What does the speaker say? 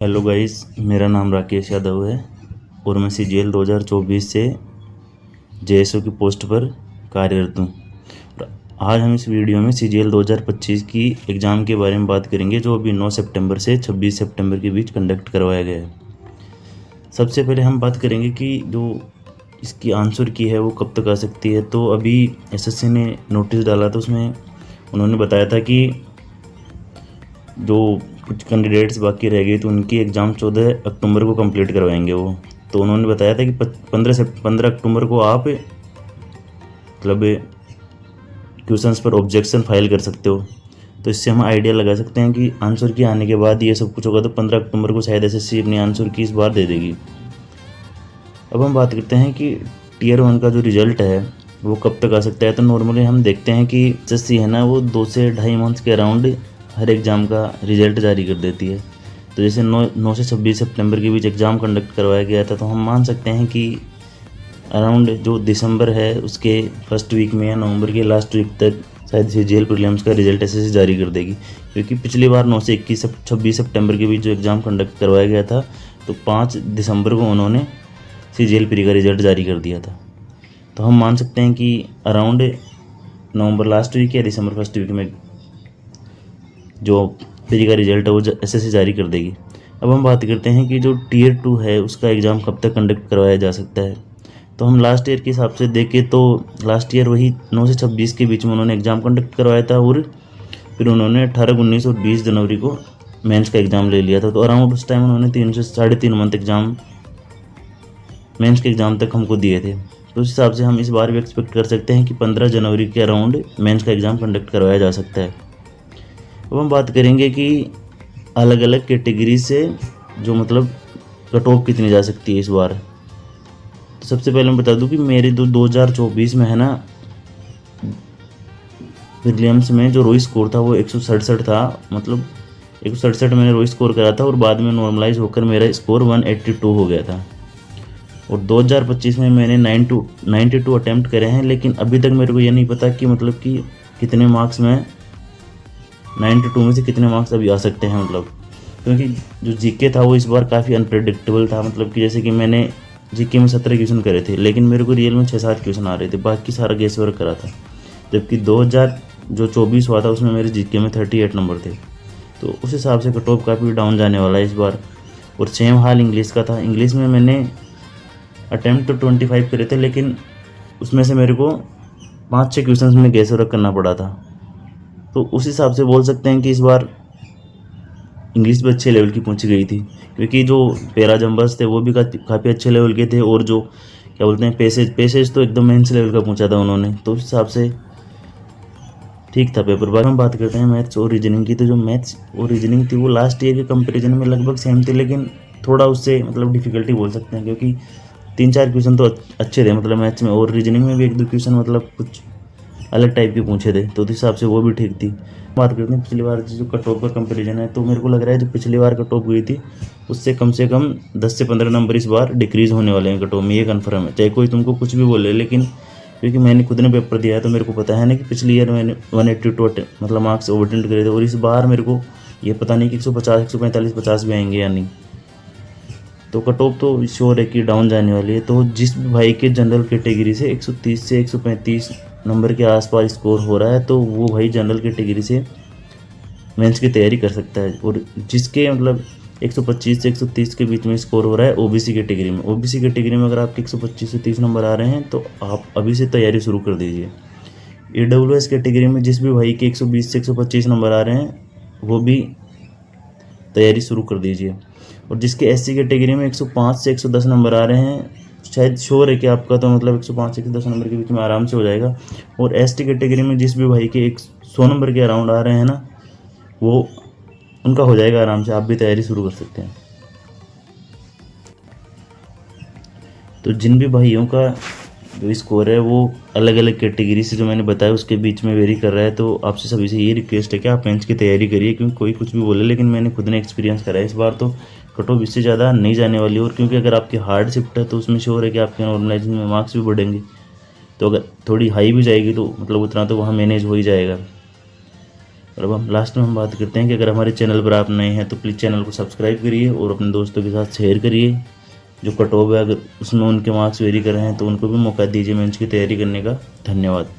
Hello guys, मेरा नाम राकेश यादव है और मैं सीजीएल 2024 से जेएसओ की पोस्ट पर कार्यरत हूँ। और आज हम इस वीडियो में सीजीएल 2025 की एग्ज़ाम के बारे में बात करेंगे, जो अभी 9 सितंबर से 26 सितंबर के बीच कंडक्ट करवाया गया है। सबसे पहले हम बात करेंगे कि जो इसकी आंसर की है वो कब तक आ सकती है। तो अभी एसएससी ने नोटिस डाला था, उसमें उन्होंने बताया था कि जो कुछ कैंडिडेट्स बाकी रह गए तो उनकी एग्ज़ाम 14 अक्टूबर को कंप्लीट करवाएंगे वो। तो उन्होंने बताया था कि 15 अक्टूबर को आप मतलब क्वेश्चंस पर ऑब्जेक्शन फाइल कर सकते हो। तो इससे हम आइडिया लगा सकते हैं कि आंसर की आने के बाद ये सब कुछ होगा, तो 15 अक्टूबर को शायद एसएससी अपनी आंसर की इस बार दे देगी। अब हम बात करते हैं कि टीयर 1 का जो रिजल्ट है वो कब तक आ सकता है। तो नॉर्मली हम देखते हैं कि एसएससी है ना, वो 2 से 2.5 मंथ्स के अराउंड हर एग्ज़ाम का रिजल्ट जारी कर देती है। तो जैसे 9 से 26 सितंबर के बीच एग्ज़ाम कंडक्ट करवाया गया था, तो हम मान सकते हैं कि अराउंड जो दिसंबर है उसके फर्स्ट वीक में या नवंबर के लास्ट वीक तक शायद सीजीएल प्रीलिम्स का रिजल्ट एसएससी जारी कर देगी। क्योंकि पिछली बार 9 से 26 सितंबर के बीच जो एग्ज़ाम कंडक्ट करवाया गया था, तो 5 दिसंबर को उन्होंने सीजीएल प्री का रिजल्ट जारी कर दिया था। तो हम मान सकते हैं कि अराउंड नवंबर लास्ट वीक या दिसंबर फर्स्ट वीक में जो प्री का रिजल्ट है वो एसएससी जारी कर देगी। अब हम बात करते हैं कि जो टीयर 2 है उसका एग्ज़ाम कब तक कंडक्ट करवाया जा सकता है। तो हम लास्ट ईयर के हिसाब से देखें तो लास्ट ईयर वही 9 से 26 के बीच में उन्होंने एग्ज़ाम कंडक्ट करवाया था, और फिर उन्होंने 18, 19 और 20 जनवरी को मेंस का एग्ज़ाम ले लिया था। तो अराउंड उस टाइम उन्होंने 3 से 3.5 मंथ एग्ज़ाम मेंस के एग्ज़ाम तक हमको दिए थे। तो उस हिसाब से हम इस बार भी एक्सपेक्ट कर सकते हैं कि 15 जनवरी के अराउंड मेंस का एग्ज़ाम कंडक्ट करवाया जा सकता है। अब हम बात करेंगे कि अलग अलग कैटेगरी से जो मतलब कट ऑफ कितनी जा सकती है इस बार। तो सबसे पहले मैं बता दूं कि मेरे 2024 में है ना, प्रीलिम्स में जो रोई स्कोर था वो 167 था। मतलब 167 मैंने रोई स्कोर करा था और बाद में नॉर्मलाइज होकर मेरा स्कोर 182 हो गया था। और 2025 में मैंने 92 अटैम्प्ट करे हैं, लेकिन अभी तक मेरे को ये नहीं पता कि मतलब कि कितने मार्क्स में 92 में से कितने मार्क्स अभी आ सकते हैं। मतलब क्योंकि जो जीके था वो इस बार काफ़ी अनप्रेडिक्टेबल था। मतलब कि जैसे कि मैंने जीके में 17 क्वेश्चन करे थे, लेकिन मेरे को रियल में 6-7 क्वेश्चन आ रहे थे, बाकी सारा गेस वर्क करा था। जबकि 2024 हुआ था उसमें मेरे जीके में 38 नंबर थे। तो उस हिसाब से कट ऑफ काफ़ी डाउन जाने वाला है इस बार। और सेम हाल इंग्लिश का था। इंग्लिश में मैंने अटैम्प्ट तो 25 करे थे, लेकिन उसमें से मेरे को 5-6 क्वेश्चन में गेस वर्क करना पड़ा था। तो उस हिसाब से बोल सकते हैं कि इस बार इंग्लिश भी अच्छे लेवल की पहुंच गई थी, क्योंकि जो पैरा जंबर्स थे वो भी काफ़ी अच्छे लेवल के थे, और जो क्या बोलते हैं पेसेज तो एकदम मेंस लेवल का पहुंचा था उन्होंने। तो उस हिसाब से ठीक था पेपर। बाद हम बात करते हैं मैथ्स और रीजनिंग की। तो जो मैथ्स और रीजनिंग थी वो लास्ट ईयर के कंपेरिजन में लगभग सेम थी, लेकिन थोड़ा उससे मतलब डिफ़िकल्टी बोल सकते हैं, क्योंकि 3-4 क्वेश्चन तो अच्छे थे मतलब मैथ्स में, और रीजनिंग में भी 1-2 क्वेश्चन मतलब कुछ अलग टाइप के पूछे थे। तो उस हिसाब से वो भी ठीक थी। बात करते हैं पिछली बार जो कट ऑफ का कंपैरिजन है, तो मेरे को लग रहा है जो पिछली बार कट ऑफ हुई थी उससे कम 10 से 15 नंबर इस बार डिक्रीज़ होने वाले हैं कट ऑफ में, ये कन्फर्म है। चाहे कोई तुमको कुछ भी बोले, लेकिन क्योंकि मैंने खुद ने पेपर दिया है तो मेरे को पता है ना कि पिछली ईयर मैंने 182 मतलब मार्क्स ओवरटेंड करे थे, और इस बार मेरे को ये पता नहीं कि 150, 145, 50 भी आएंगे या नहीं। तो कट ऑफ तो श्योर है कि डाउन जाने वाली है। तो जिस भी भाई के जनरल कैटेगरी से 130 से 135 नंबर के आसपास स्कोर हो रहा है, तो वो भाई जनरल कैटेगरी से मेंस की तैयारी कर सकता है। और जिसके मतलब 125 से 130 के बीच में स्कोर हो रहा है ओबीसी कैटेगरी में अगर आपके 125 से 30 नंबर आ रहे हैं तो आप अभी से तैयारी शुरू कर दीजिए। ईडब्ल्यूएस कैटेगरी में जिस भी भाई के 120 से 125 नंबर आ रहे हैं वो भी तैयारी शुरू कर दीजिए। और जिसके एससी कैटेगरी में 105 से 110 नंबर आ रहे हैं, शायद श्योर है कि आपका तो मतलब 105 से 110 नंबर के बीच में आराम से हो जाएगा। और एसटी कैटेगरी में जिस भी भाई के 100 नंबर के अराउंड आ रहे हैं ना, वो उनका हो जाएगा आराम से, आप भी तैयारी शुरू कर सकते हैं। तो जिन भी भाइयों का जो स्कोर है वो अलग अलग कैटेगरी से जो मैंने बताया उसके बीच में वेरी कर रहा है, तो आपसे सभी से ये रिक्वेस्ट है कि आप मेंस की तैयारी करिए। क्योंकि कोई कुछ भी बोले, लेकिन मैंने खुद ने एक्सपीरियंस करा है, इस बार तो कट ऑफ इससे ज़्यादा नहीं जाने वाली। और क्योंकि अगर आपकी हार्ड शिफ्ट है तो उसमें श्योर है कि आपके नॉर्मलाइजेशन में मार्क्स भी बढ़ेंगे। तो अगर थोड़ी हाई भी जाएगी तो मतलब उतना तो वहाँ मैनेज हो ही जाएगा। और अब हम लास्ट में हम बात करते हैं कि अगर हमारे चैनल पर आप नए हैं तो प्लीज़ चैनल को सब्सक्राइब करिए और अपने दोस्तों के साथ शेयर करिए। जो कट ऑफ है अगर उसमें उनके मार्क्स वेरी कर रहे हैं तो उनको भी मौका दीजिए मेंस की तैयारी करने का। धन्यवाद।